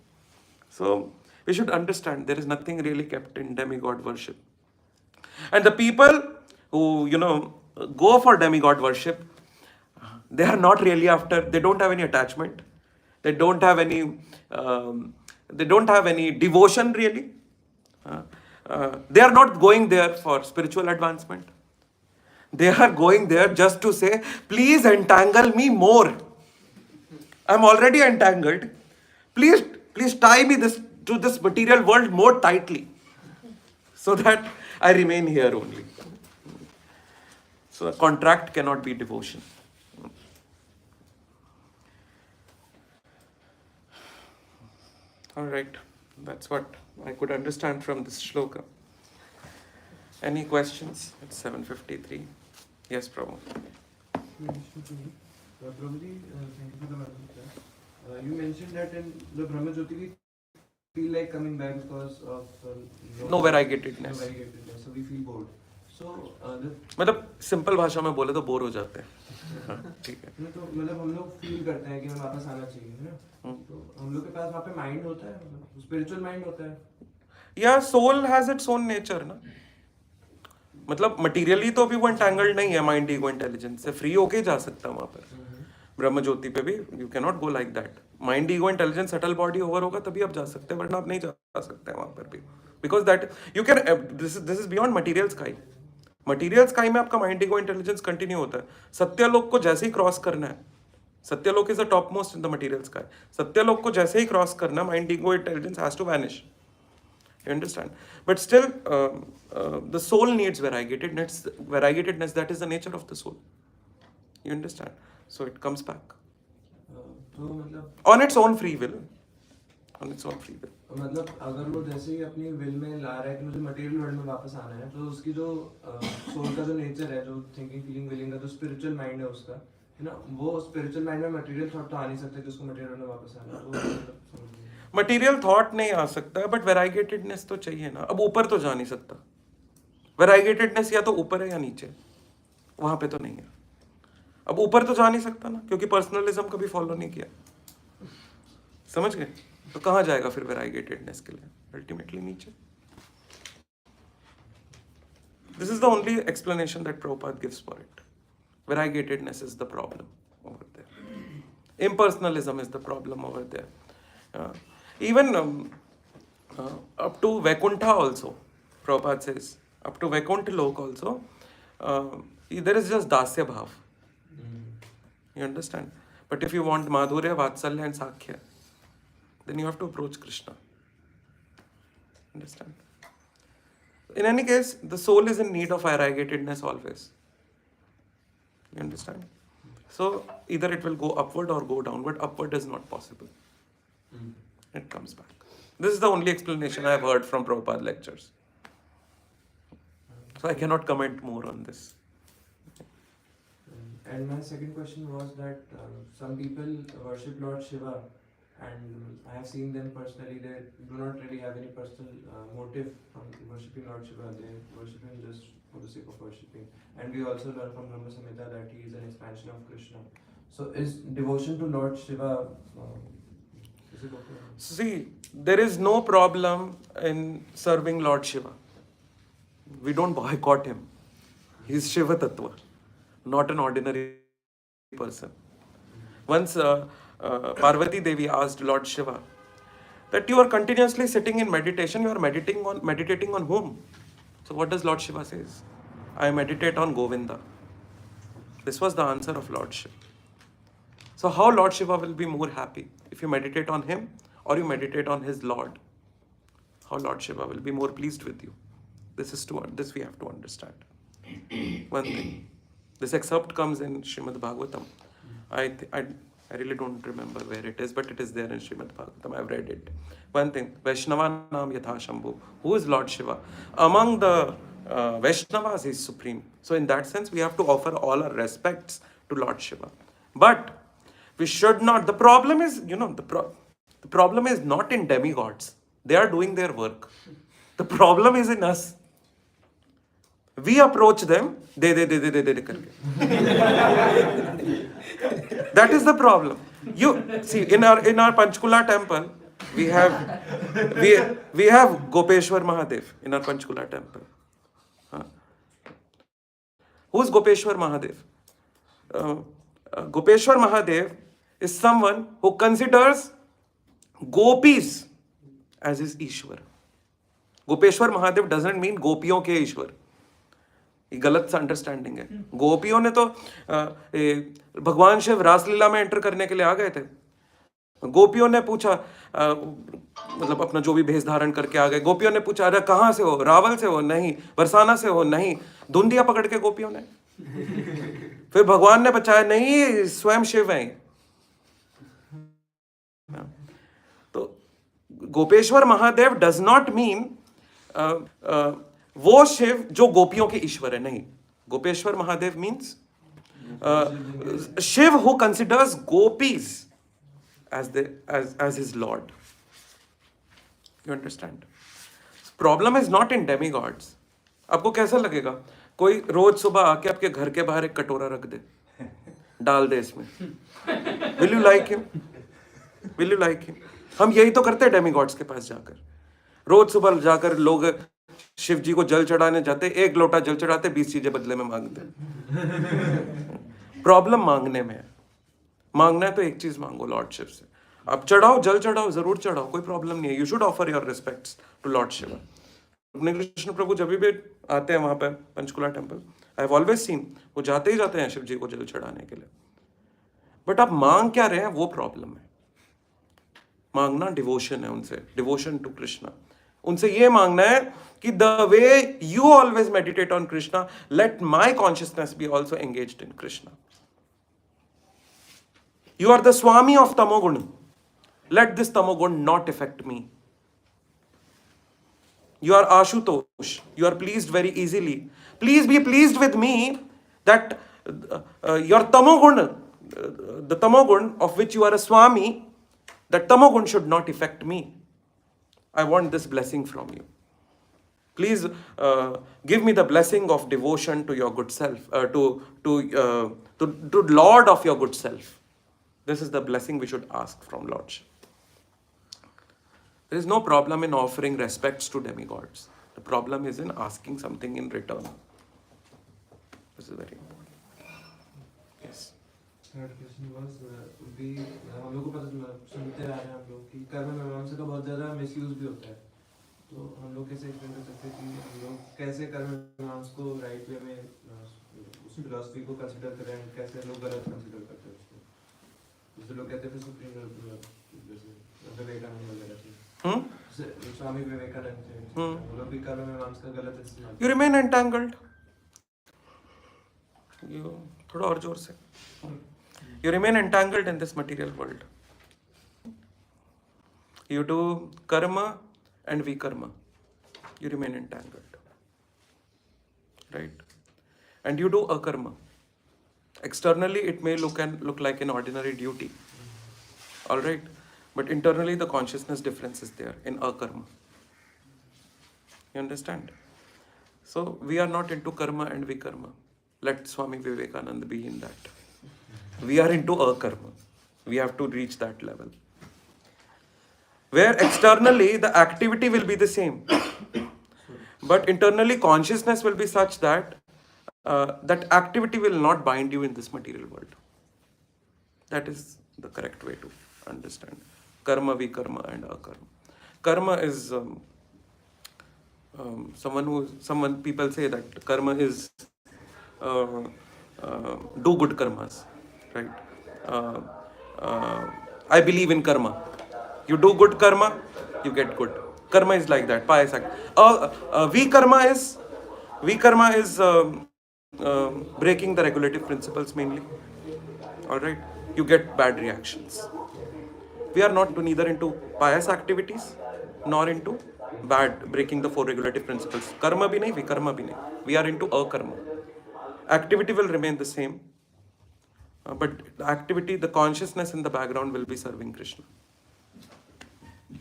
So we should understand there is nothing really kept in demigod worship. And the people who, go for demigod worship, they are not really after, they don't have any attachment. They don't have any devotion really. They are not going there for spiritual advancement. They are going there just to say, please entangle me more. I'm already entangled. Please tie me to this material world more tightly, so that I remain here only. So a contract cannot be devotion. All right, that's what I could understand from this shloka. Any questions? It's 7:53. Yes, Prabhu. Prabhuji, thank you for the message. You mentioned that in the Brahma Jyoti we feel like coming back because of No variegatedness. So we feel bored. So मतलब simple भाषा में बोले तो bore हो जाते हैं. ठीक है. तो मतलब हम लोग फील करते हैं कि हमें वापस आना चाहिए, है ना? तो हम लोग के पास वहाँ पे माइंड होता है, स्पिरिचुअल माइंड होता है. या soul has its own nature ना. मतलब मटीरियली तो अभी वो एंटैंगल्ड नहीं है माइंड ईगो इंटेलिजेंस से, फ्री होके जा सकता है वहाँ पर. ब्रह्म ज्योति पे भी you can not go like that. Mind ego intelligence subtle body over होगा तभी आप जा सकते हैं, वरना आप नहीं जा सकते हैं वहाँ पर भी. Because that you can, this is beyond material sky. Material sky में आपका माइंड ईगो इंटेलिजेंस कंटिन्यू होता है. सत्यलोक को जैसे ही क्रॉस करना है, Satyalok is the top most in the material sky. Satyalok को जैसे ही क्रॉस करना, mind ego intelligence has to vanish. You understand? But still, the soul needs variegatedness. Variegatedness, that is the nature of the soul. You understand? So it comes back. तो मतलब On its own free will. On its own free will. मतलब अगर वो जैसे ही अपनी will में ला रहा है कि मुझे मटेरियल वर्ल्ड में वापस आना है, तो उसकी जो सोल का जो नेचर है, जो थिंकिंग फीलिंग विलिंग का जो स्पिरिचुअल माइंड है उसका, है ना, वो स्पिरिचुअल माइंड में मटेरियल थॉट तो आ नहीं सकता कि उसको मटेरियल में वापस आना है. मटेरियल थॉट नहीं आ सकता है, बट वेराइगेटेडनेस तो चाहिए ना. अब ऊपर तो जा नहीं सकता. वेराइगेटेडनेस या तो ऊपर है या नीचे, वहां पे तो नहीं है. अब ऊपर तो जा नहीं सकता ना, क्योंकि पर्सनलिज्म कभी फॉलो नहीं किया. समझ गए? तो कहाँ जाएगा फिर वेराइगेटेडनेस के लिए? अल्टीमेटली नीचे. This is the only explanation that Prabhupada gives for it. Variegatedness is the problem over there. Impersonalism is the problem over there. Even up to Vaikuntha also, Prabhupada says, up to Vaikuntha Lok also, there is just Dasya Bhav. You understand? But if you want Madhurya, Vatsalya and Sakhya, then you have to approach Krishna. Understand? In any case, the soul is in need of variegatedness always. You understand? So either it will go upward or go downward. Upward is not possible. It comes back. This is the only explanation I have heard from Prabhupada lectures. So I cannot comment more on this. And my second question was that some people worship Lord Shiva, and I have seen them personally. They do not really have any personal motive from worshipping Lord Shiva. They worship him just for the sake of worshipping. And we also learn from Brahma Samhita that he is an expansion of Krishna. So is devotion to Lord Shiva, is it okay? See, there is no problem in serving Lord Shiva. We don't boycott him. He is Shiva Tattva, not an ordinary person. Once Parvati Devi asked Lord Shiva that you are continuously sitting in meditation, you are meditating on whom? So what does Lord Shiva says? I meditate on Govinda. This was the answer of Lord Shiva. So how Lord Shiva will be more happy? If you meditate on him or you meditate on his Lord? How Lord Shiva will be more pleased with you? This we have to understand. One thing. This excerpt comes in Srimad Bhagavatam. I really don't remember where it is, but it is there in Srimad Bhagavatam. I've read it. One thing. Vaishnava Nam Yatha Shambhu. Who is Lord Shiva? Among the Vaishnavas, he is supreme. So in that sense, we have to offer all our respects to Lord Shiva. But we should not. The problem is, the problem is not in demigods. They are doing their work. The problem is in us. We approach them, de karke. That is the problem. You see, in our Panchkula temple, we have Gopeshwar Mahadev in our Panchkula temple. Who is Gopeshwar Mahadev? Gopeshwar Mahadev is someone who considers gopis as his Ishwar. Gopeshwar Mahadev doesn't mean गोपियों के ईश्वर. ये गलत सा understanding है. गोपियों ने तो भगवान शिव रासलीला में एंटर करने के लिए आ गए थे. गोपियों ने पूछा, मतलब अपना जो भी भेष धारण करके आ गए. गोपियों ने पूछा, अरे कहाँ से हो? रावल से हो? नहीं. बरसाना से हो? नहीं. धुंधिया पकड़ के गोपियों ने. फिर भगवान ने बचाया, नहीं स्वयं शिव हैं. तो Gopeshwar Mahadev does not mean वो शिव जो गोपियों के ईश्वर है. नहीं. Gopeshwar Mahadev means Shiva who considers gopis as his Lord. You understand? Problem is not in demigods. आपको कैसा लगेगा? कोई रोज सुबह आके आपके घर के बाहर एक कटोरा रख दे, डाल दे इसमें. Will you like him? Will you like him? हम यही तो करते हैं डेमिगॉड्स के पास जाकर. रोज सुबह जाकर लोग शिव जी को जल चढ़ाने जाते, एक लोटा जल चढ़ाते, 20 चीजें बदले में मांगते. प्रॉब्लम मांगने में है. मांगना है तो एक चीज मांगो लॉर्ड शिव से. आप चढ़ाओ, जल चढ़ाओ, जरूर चढ़ाओ, कोई प्रॉब्लम नहीं है. You should offer your respects to Lord Shiva. अपने कृष्ण प्रभु जब भी आते हैं वहां पर Panchkula temple, I have always seen, वो जाते ही जाते हैं शिव जी को जल चढ़ाने के लिए. बट आप मांग क्या रहे हैं, वो प्रॉब्लम है. मांगना डिवोशन है उनसे, डिवोशन टू कृष्णा. उनसे ये मांगना है कि the way you always meditate on Krishna, let my consciousness be also engaged in Krishna. You are the Swami of Tamogun. Let this Tamogun not affect me. You are Ashutosh. You are pleased very easily. Please be pleased with me that your Tamogun, the Tamogun of which you are a Swami, that Tamogun should not affect me. I want this blessing from you. Please give me the blessing of devotion to your good self, to Lord of your good self. This is the blessing we should ask from Lord Shiva. There is no problem in offering respects to demigods. The problem is in asking something in return. This is very important. Yes. Third question was, हम लोग को पता सुनते आ रहे हैं हम लोग कि कर्म मीमांसा का बहुत ज़्यादा मिसयूज भी होता है. तो हम लोग कैसे एक्सप्लेन कर सकते हैं कि हम लोग कैसे कर्म मीमांसा को राइट वे में उस फिलॉसफी को कंसिडर करें, कैसे लोग गलत कंसिडर करते हैं उसको. लोग कहते हैं सुप्रीम विवेकानंद स्वामी विवेकानंद थे, वो लोग भी कर्म मीमांसा का गलत इस्तेमाल। You remain entangled. You थोड़ा और जोर से. You remain entangled in this material world. You do karma and vikarma. You remain entangled. Right? And you do akarma. Externally, it may look like an ordinary duty. All right? But internally, the consciousness difference is there in akarma. You understand? So, we are not into karma and vikarma. Let Swami Vivekananda be in that. We are into akarma. We have to reach that level. Where externally, the activity will be the same. But internally, consciousness will be such that that activity will not bind you in this material world. That is the correct way to understand. Karma, vikarma, and akarma. Karma is someone people say that karma is do good karmas, right? I believe in karma. You do good karma, you get good. Karma is like that, pious act. V karma is breaking the regulative principles mainly. All right, you get bad reactions. We are not neither into pious activities nor into bad breaking the four regulative principles. Karma bhi nahi, vikarma bhi nahi. We are into akarma. Activity will remain the same, but the activity, the consciousness in the background will be serving Krishna.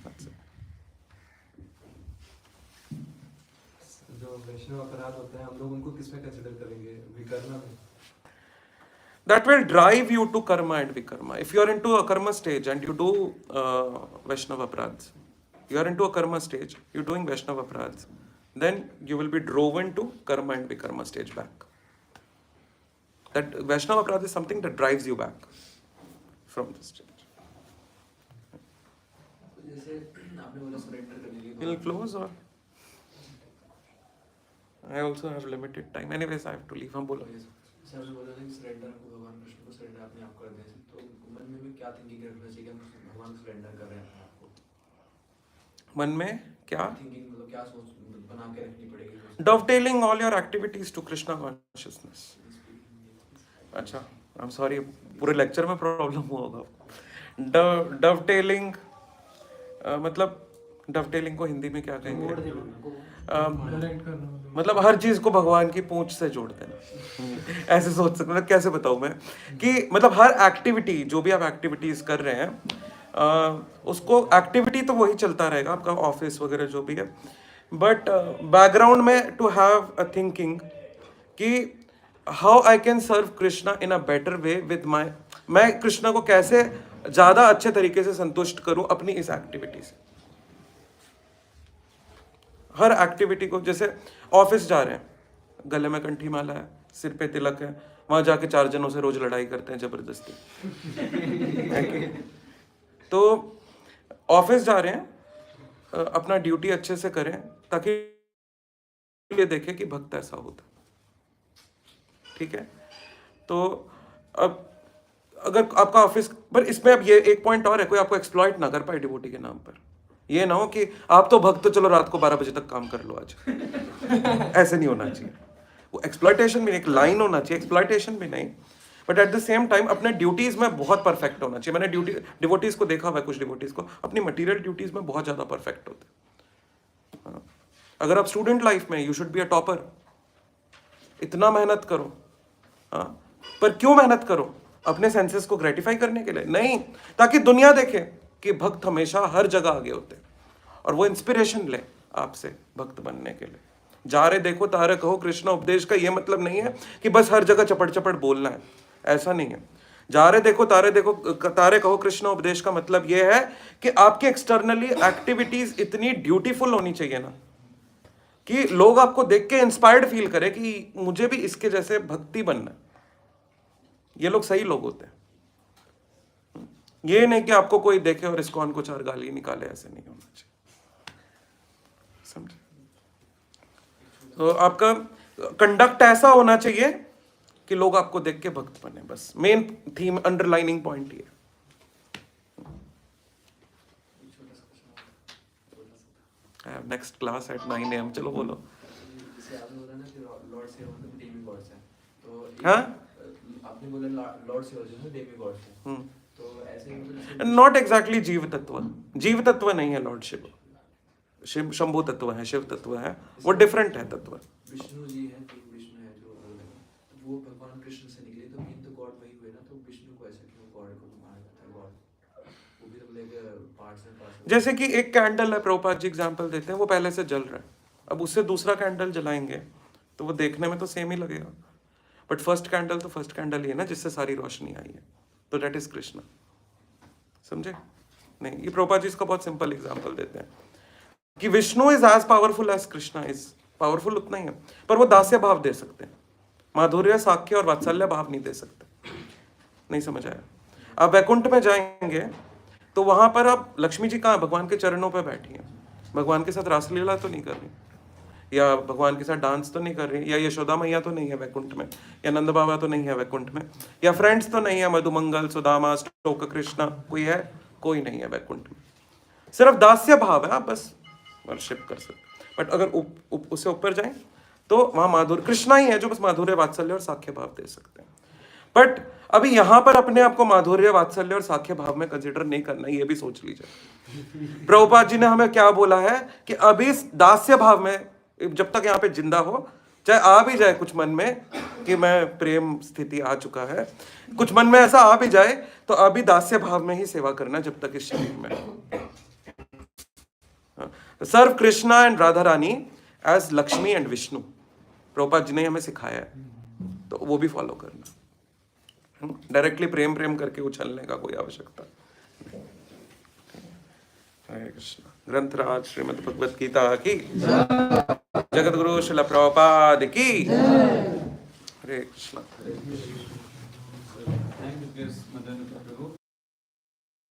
That's it. जो वैष्णव अपराध होते हैं, हम लोग उनको किस में consider करेंगे? विकर्मा में? That will drive you to karma and vikarma. If you are into a karma stage and you do Vaishnava aparadhs, you are into a karma stage, you're doing Vaishnava aparadhs, then you will be driven to karma and vikarma stage back. That Vaishnava aparadh is something that drives you back from this stage. जैसे आपने बोला surrender करने के लिए, We'll close or I also have limited time. Anyways, I have to leave. हम बोलो. Sir ने बोला कि surrender को भगवान कृष्ण को surrender अपने आप कर दें, तो मन में क्या thinking रखना चाहिए कि हम भगवान को surrender कर रहे हैं अपने आप को? मन में क्या? Thinking मतलब क्या सोच बना के रखनी पड़ेगी? Dovetailing all your activities to Krishna consciousness. अच्छा, I'm sorry, पूरे लेक्चर में प्रॉब्लम हुआ होगा. Dovetailing मतलब डवटेलिंग को हिंदी में क्या कहेंगे? मतलब हर चीज को भगवान की पूंछ से जोड़ देना. ऐसे सोच सकते, मतलब कैसे बताऊं मैं कि मतलब हर एक्टिविटी, जो भी आप एक्टिविटीज कर रहे हैं, उसको एक्टिविटी तो वही चलता रहेगा, आपका ऑफिस वगैरह जो भी है, बट बैकग्राउंड में टू हैव अ थिंकिंग कि how I can serve Krishna in a better way with my, मैं कृष्णा को कैसे ज्यादा अच्छे तरीके से संतुष्ट करूं अपनी इस एक्टिविटी से. हर एक्टिविटी को, जैसे ऑफिस जा रहे हैं, गले में कंठी माला है, सिर पे तिलक है, वहां जाके 4 जनों से रोज लड़ाई करते हैं जबरदस्ती. तो ऑफिस जा रहे हैं, अपना ड्यूटी अच्छे से करें ताकि ये देखें कि भक्त ऐसा होता. ठीक है, तो अब अगर आपका ऑफिस पर, इसमें अब ये एक पॉइंट और है, कोई आपको एक्सप्लॉइट ना कर पाए डिवोटी के नाम पर. ये ना हो कि आप तो भक्त, तो चलो रात को 12 बजे तक काम कर लो आज. ऐसे नहीं होना चाहिए. वो एक्सप्लॉइटेशन भी, एक लाइन होना चाहिए, एक्सप्लॉइटेशन भी नहीं, but at the same time अपने ड्यूटीज में बहुत परफेक्ट होना चाहिए. मैंने डिवोटीज को देखा हुआ है, कुछ डिवोटीज को अपनी मटीरियल ड्यूटीज में बहुत ज्यादा परफेक्ट होते हैं. अगर आप स्टूडेंट लाइफ में, you should be a topper. इतना मेहनत करो, पर क्यों मेहनत करो? अपने सेंसेस को ग्रेटिफाई करने के लिए नहीं, ताकि दुनिया देखे कि भक्त हमेशा हर जगह आगे होते हैं, और वो इंस्पिरेशन ले आपसे भक्त बनने के लिए. जा रहे देखो तारे कहो कृष्णा उपदेश का ये मतलब नहीं है कि बस हर जगह चपड़ चपड़ बोलना है, ऐसा नहीं है. जा रहे देखो तारे कहो कृष्णा उपदेश का मतलब ये है कि आपकी एक्सटर्नली एक्टिविटीज इतनी ड्यूटीफुल होनी चाहिए ना, कि लोग आपको देख के इंस्पायर्ड फील करे कि मुझे भी इसके जैसे भक्ति बनना है. ये लोग सही लोग होते हैं. ये नहीं कि आपको कोई देखे और इसको को 4 गाली निकाले, ऐसे नहीं होना चाहिए. समझे? तो आपका कंडक्ट ऐसा होना चाहिए कि लोग आपको देख के भक्त बने. बस मेन थीम, अंडरलाइनिंग पॉइंट ये. have next class at 9 AM. चलो बोलो. जैसे आपने बोला ना कि लॉर्ड शिवा मतलब डेमी गॉड्स हैं, तो हाँ? आपने बोला लॉर्ड शिवा जो है डेमी गॉड्स हैं, तो ऐसे ही मतलब नॉट एग्जैक्टली जीव तत्व. जीव तत्व नहीं है लॉर्ड शिव. शिव शंभु तत्व है, शिव तत्व है, वो डिफरेंट है तत्व. विष्णु जी हैं, तो विष्णु है जो तो वो भगवान कृष्ण से निकले, तो मेन तो गॉड वही हुए ना, तो विष्णु को ऐसे क्यों गॉड को माना जाता है गॉड? वो भी तो लाइक पार्ट्स एंड पार्ट्स. जैसे कि एक कैंडल है, प्रभुपाद जी एग्जाम्पल देते हैं, वो पहले से जल रहा है, अब उससे दूसरा कैंडल जलाएंगे तो वो देखने में तो सेम ही लगेगा, बट फर्स्ट कैंडल तो फर्स्ट कैंडल ही है ना जिससे सारी रोशनी आई है, तो डेट इज कृष्णा. समझे? नहीं, ये प्रभुपाद जी इसका बहुत सिंपल एग्जाम्पल देते हैं कि Vishnu is as powerful as Krishna is powerful, उतना ही है, पर वो दास्य भाव दे सकते हैं, माधुर्य, साख्य और वात्सल्य भाव नहीं दे सकते. नहीं समझ आया? आप वैकुंठ में जाएंगे तो वहां पर अब लक्ष्मी जी कहाँ, भगवान के चरणों पर बैठी हैं, भगवान के साथ रासलीला तो नहीं कर रही, या भगवान के साथ डांस तो नहीं कर रही, या यशोदा मैया तो नहीं है वैकुंठ में, या नंद बाबा तो नहीं है वैकुंठ में, या फ्रेंड्स तो नहीं है, मधुमंगल, सुदामा, श्लोक कृष्णा, कोई है? कोई नहीं है वैकुंठ में. सिर्फ दास्य भाव है, आप बस वर्शिप कर सकते. बट अगर उससे ऊपर जाएं तो वहां माधुर्य कृष्णा ही है जो बस माधुर्य, वात्सल्य और साख्य भाव दे सकते हैं. बट अभी यहां पर अपने आप को माधुर्य, वात्सल्य और साख्य भाव में कंसिडर नहीं करना, ये भी सोच लीजिए. प्रभुपाद जी ने हमें क्या बोला है कि अभी दास्य भाव में जब तक यहाँ पे जिंदा हो, चाहे आ भी जाए कुछ मन में कि मैं प्रेम स्थिति आ चुका है, कुछ मन में ऐसा आ भी जाए, तो अभी दास्य भाव में ही सेवा करना जब तक इस शरीर में. Serve Krishna and Radha Rani as Lakshmi and Vishnu, Prabhupada ji ने हमें सिखाया है, तो वो भी फॉलो करना. डायरेक्टली प्रेम प्रेम करके उछलने का कोई आवश्यकता नहीं. हरे कृष्ण. ग्रंथराज श्रीमद् भगवद गीता की, जगत गुरु श्रील प्रभुपाद की. हरे Krishna. Thank you, Mother Prabhu.